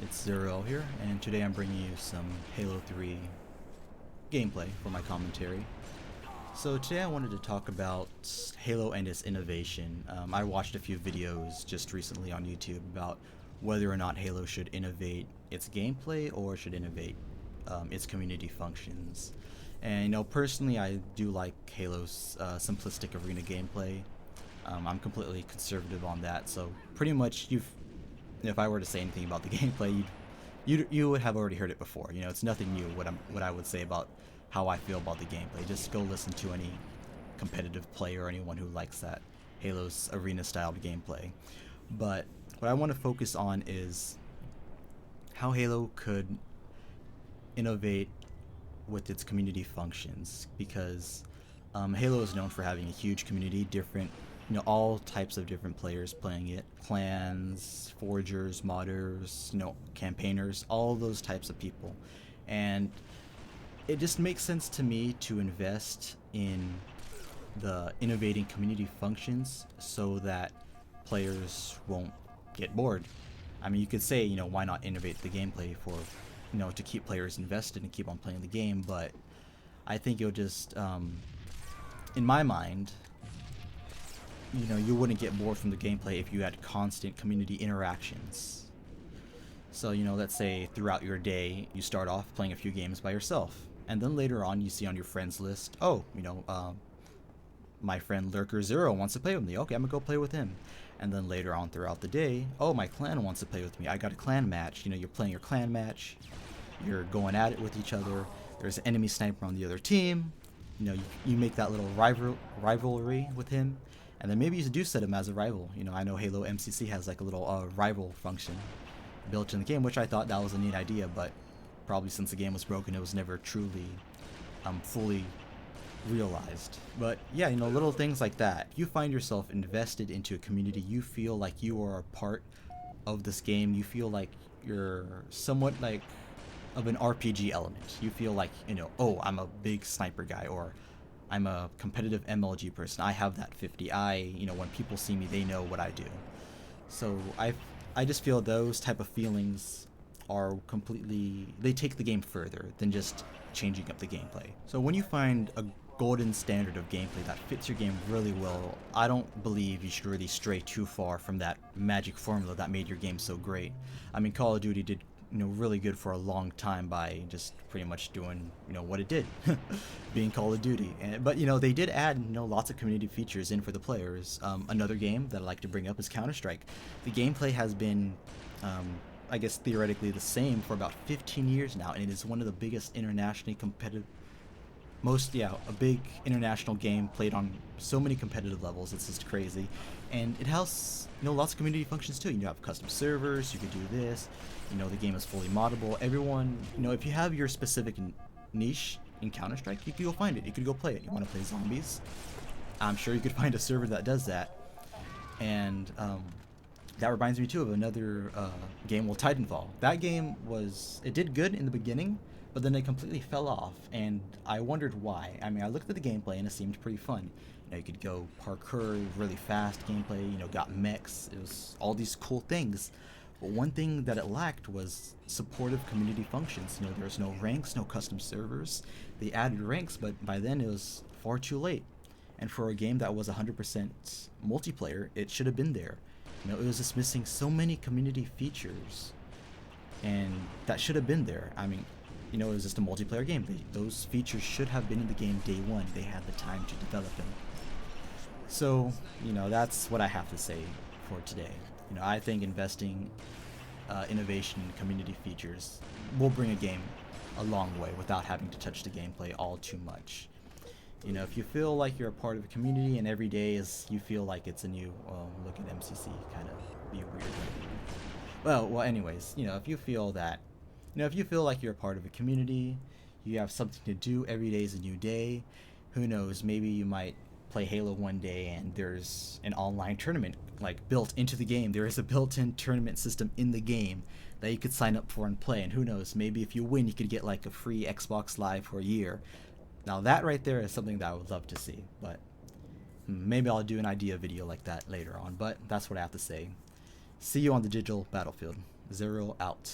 it's Zero here, and today I'm bringing you some Halo 3 gameplay for my commentary. So today I wanted to talk about Halo and its innovation. I watched a few videos just recently on YouTube about whether or not Halo should innovate its gameplay or should innovate its community functions. And personally, I do like Halo's simplistic arena gameplay. I'm completely conservative on that, so pretty much if I were to say anything about the gameplay, you would have already heard it before. It's nothing new what I would say about how I feel about the gameplay. Just go listen to any competitive player or anyone who likes that Halo's arena styled gameplay. But what I want to focus on is how Halo could innovate with its community functions, because Halo is known for having a huge community, different all types of different players playing it, clans, forgers, modders, campaigners, all those types of people. And it just makes sense to me to invest in the innovating community functions so that players won't get bored. I mean, you could say, why not innovate the gameplay for, to keep players invested and keep on playing the game, but I think it'll just, in my mind, you wouldn't get bored from the gameplay if you had constant community interactions. So, let's say throughout your day, you start off playing a few games by yourself, and then later on you see on your friends list, oh, my friend Lurker Zero wants to play with me. Okay, I'm gonna go play with him. And then later on throughout the day, oh, my clan wants to play with me. I got a clan match. You're playing your clan match. You're going at it with each other. There's an enemy sniper on the other team. You make that little rivalry with him. And then maybe you do set him as a rival. I know Halo MCC has like a little rival function built in the game, which I thought that was a neat idea, but probably since the game was broken, it was never truly fully realized. But yeah, little things like that. You find yourself invested into a community. You feel like you are a part of this game. You feel like you're somewhat like of an RPG element. You feel like, oh, I'm a big sniper guy, or I'm a competitive MLG person. I have that 50. When people see me, they know what I do. So I just feel those type of feelings are they take the game further than just changing up the gameplay. So when you find a golden standard of gameplay that fits your game really well, I don't believe you should really stray too far from that magic formula that made your game so great. I mean, Call of Duty did really good for a long time by just pretty much doing what it did, being Call of Duty. But they did add lots of community features in for the players. Another game that I like to bring up is Counter-Strike. The gameplay has been I guess theoretically the same for about 15 years now, and it is one of the biggest internationally competitive, a big international game played on so many competitive levels. It's just crazy. And it has lots of community functions too. You have custom servers, you could do this, the game is fully moddable. Everyone, if you have your specific niche in Counter-Strike, you could go find it, you could go play it. You want to play zombies, I'm sure you could find a server that does that. And that reminds me too of another game, Titanfall. That game it did good in the beginning, but then it completely fell off, and I wondered why. I mean, I looked at the gameplay and it seemed pretty fun. You could go parkour, really fast gameplay, got mechs, it was all these cool things. But one thing that it lacked was supportive community functions. There was no ranks, no custom servers. They added ranks, but by then it was far too late. And for a game that was 100% multiplayer, it should have been there. It was just missing so many community features, and that should have been there. I mean, it was just a multiplayer game. Those features should have been in the game day one. They had the time to develop them. So, that's what I have to say for today. I think investing innovation in community features will bring a game a long way without having to touch the gameplay all too much. If you feel like you're a part of a community and every day you feel like it's a new, look at MCC, kind of be weird. Well, anyways, if you feel that, if you feel like you're a part of a community, you have something to do, every day is a new day, who knows, maybe you might play Halo one day and there's an online tournament like built into the game. There is a built-in tournament system in the game that you could sign up for and play, and who knows, maybe if you win you could get like a free Xbox Live for a year. Now that right there is something that I would love to see, but maybe I'll do an idea video like that later on, but that's what I have to say. See you on the digital battlefield. Zero out.